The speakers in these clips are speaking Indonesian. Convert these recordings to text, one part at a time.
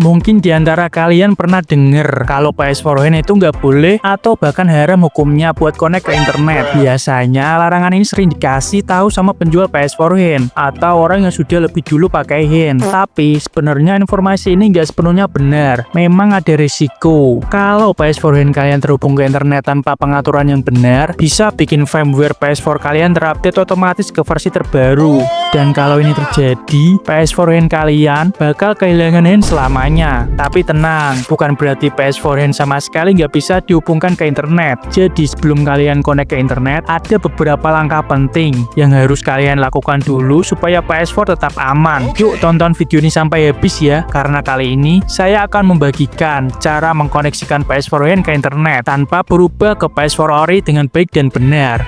Mungkin di antara kalian pernah denger kalau PS4 hand itu nggak boleh atau bahkan haram hukumnya buat connect ke internet. Biasanya larangan ini sering dikasih tahu sama penjual PS4 hand atau orang yang sudah lebih dulu pakai hand. Tapi sebenarnya informasi ini nggak sepenuhnya benar. Memang ada risiko. Kalau PS4 hand kalian terhubung ke internet tanpa pengaturan yang benar, bisa bikin firmware PS4 kalian terupdate otomatis ke versi terbaru. Dan kalau ini terjadi, PS4 hand kalian bakal kehilangan hand selamanya. Tapi tenang, bukan berarti PS4 hand sama sekali nggak bisa dihubungkan ke internet. Jadi sebelum kalian connect ke internet, ada beberapa langkah penting yang harus kalian lakukan dulu supaya PS4 tetap aman. Yuk tonton video ini sampai habis ya, karena kali ini saya akan membagikan cara mengkoneksikan PS4 hand ke internet tanpa berubah ke PS4 ori dengan baik dan benar.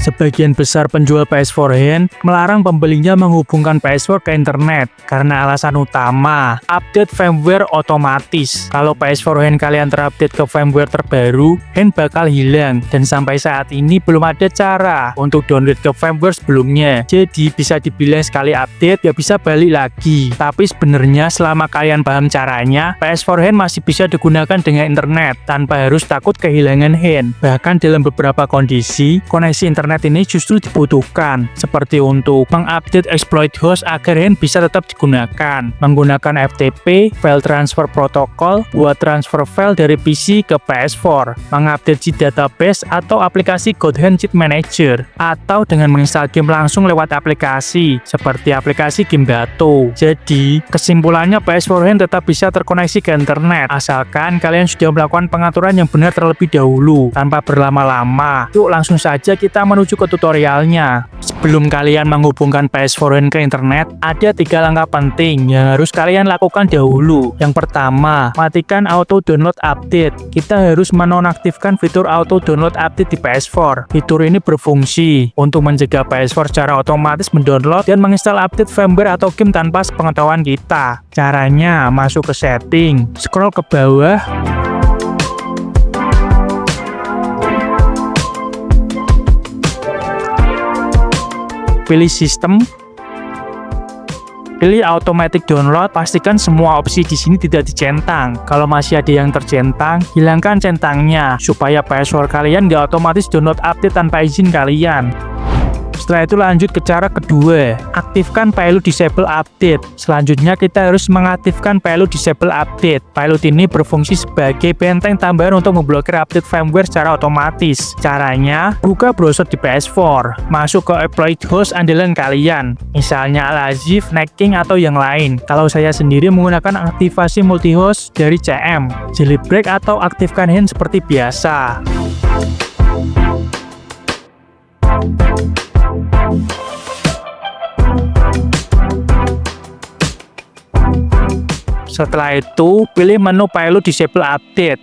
Sebagian besar penjual PS4 hand melarang pembelinya menghubungkan PS4 ke internet karena alasan utama, update firmware otomatis. Kalau PS4 hand kalian terupdate ke firmware terbaru, hand bakal hilang dan sampai saat ini belum ada cara untuk download ke firmware sebelumnya. Jadi bisa dibilang sekali update ya bisa balik lagi. Tapi sebenarnya selama kalian paham caranya, PS4 hand masih bisa digunakan dengan internet tanpa harus takut kehilangan hand. Bahkan dalam beberapa kondisi, koneksi internet ini justru dibutuhkan, seperti untuk mengupdate exploit host agar hand bisa tetap digunakan, menggunakan FTP, file transfer protocol buat transfer file dari PC ke PS4, mengupdate cheat database atau aplikasi GoodHand Cheat Manager, atau dengan menginstal game langsung lewat aplikasi, seperti aplikasi Gimbato. Jadi, kesimpulannya PS4 hand tetap bisa terkoneksi ke internet, asalkan kalian sudah melakukan pengaturan yang benar terlebih dahulu. Tanpa berlama-lama, yuk langsung saja kita menuju ke tutorialnya. Sebelum kalian menghubungkan PS4 hand ke internet, ada 3 langkah penting yang harus kalian lakukan dahulu. Yang pertama, matikan auto download update. Kita harus menonaktifkan fitur auto download update di PS4. Fitur ini berfungsi untuk mencegah PS4 secara otomatis mendownload dan menginstal update firmware atau game tanpa sepengetahuan kita. Caranya, masuk ke setting, scroll ke bawah, pilih sistem, pilih automatic download, pastikan semua opsi di sini tidak dicentang. Kalau masih ada yang tercentang, hilangkan centangnya supaya PS4 kalian nggak otomatis download update tanpa izin kalian. Setelah itu lanjut ke cara kedua, aktifkan payload disable update. Selanjutnya kita harus mengaktifkan payload disable update. Payload ini berfungsi sebagai benteng tambahan untuk memblokir update firmware secara otomatis. Caranya, buka browser di PS4, masuk ke exploit host andalan kalian, misalnya Al-Azif, Necking, atau yang lain. Kalau saya sendiri menggunakan aktivasi multi-host dari CM, jailbreak atau aktifkan hand seperti biasa. Setelah itu, pilih menu payload disable update.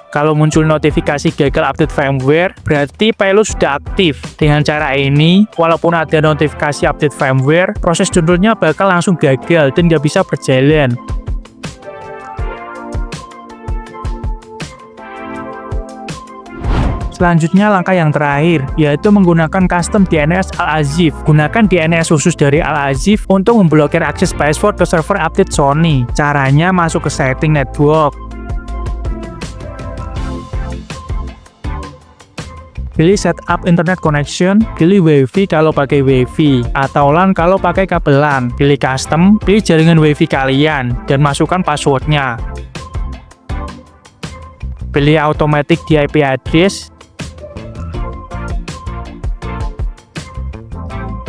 Kalau muncul notifikasi gagal update firmware, berarti payload sudah aktif. Dengan cara ini, walaupun ada notifikasi update firmware, proses downloadnya bakal langsung gagal dan nggak bisa berjalan. Selanjutnya langkah yang terakhir, yaitu menggunakan custom DNS Al-Azif. Gunakan DNS khusus dari Al-Azif untuk memblokir akses PS4 ke server update Sony. Caranya masuk ke setting network. Pilih setup internet connection, pilih WiFi kalau pakai WiFi, atau LAN kalau pakai kabel LAN. Pilih custom, pilih jaringan WiFi kalian, dan masukkan passwordnya. Pilih automatic di IP address.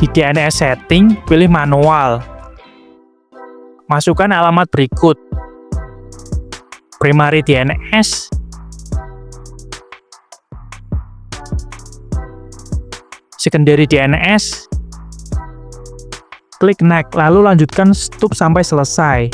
Di DNS setting, pilih manual. Masukkan alamat berikut. Primary DNS, secondary DNS, klik next, lalu lanjutkan stop sampai selesai.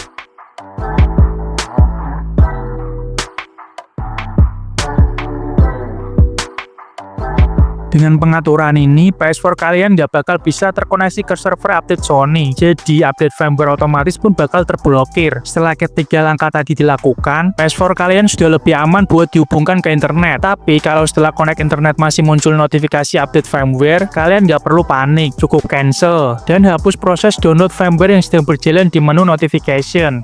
Dengan pengaturan ini, PS4 kalian nggak bakal bisa terkoneksi ke server update Sony. Jadi, update firmware otomatis pun bakal terblokir. Setelah ketiga langkah tadi dilakukan, PS4 kalian sudah lebih aman buat dihubungkan ke internet. Tapi, kalau setelah connect internet masih muncul notifikasi update firmware, kalian nggak perlu panik. Cukup cancel dan hapus proses download firmware yang sedang berjalan di menu notification.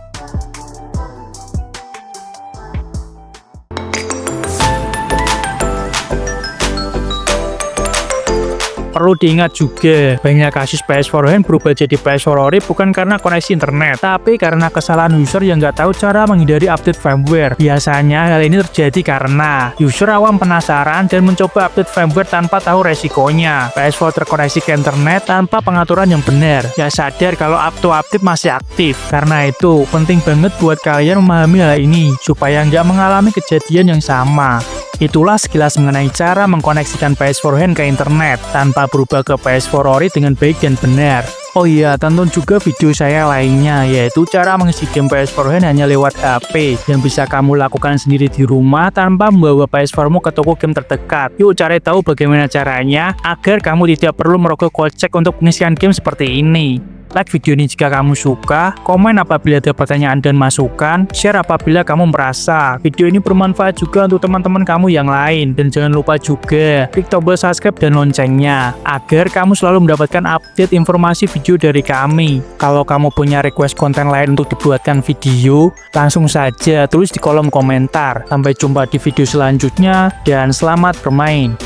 Perlu diingat juga, banyak kasus PS4 hand berubah jadi PS4 ori bukan karena koneksi internet, tapi karena kesalahan user yang nggak tahu cara menghindari update firmware. Biasanya hal ini terjadi karena user awam penasaran dan mencoba update firmware tanpa tahu resikonya. PS4 terkoneksi ke internet tanpa pengaturan yang benar, nggak sadar kalau auto update masih aktif. Karena itu, penting banget buat kalian memahami hal ini, supaya nggak mengalami kejadian yang sama. Itulah sekilas mengenai cara mengkoneksikan PS4 hand ke internet tanpa berubah ke PS4 ori dengan baik dan benar. Oh iya, tonton juga video saya lainnya, yaitu cara mengisi game PS4 hand hanya lewat HP, yang bisa kamu lakukan sendiri di rumah tanpa membawa PS4mu ke toko game terdekat. Yuk cari tahu bagaimana caranya, agar kamu tidak perlu merogoh kocek untuk pengisian game seperti ini. Like video ini jika kamu suka, komen apabila ada pertanyaan dan masukan, share apabila kamu merasa video ini bermanfaat juga untuk teman-teman kamu yang lain. Dan jangan lupa juga klik tombol subscribe dan loncengnya, agar kamu selalu mendapatkan update informasi video dari kami. Kalau kamu punya request konten lain untuk dibuatkan video, langsung saja tulis di kolom komentar. Sampai jumpa di video selanjutnya, dan selamat bermain.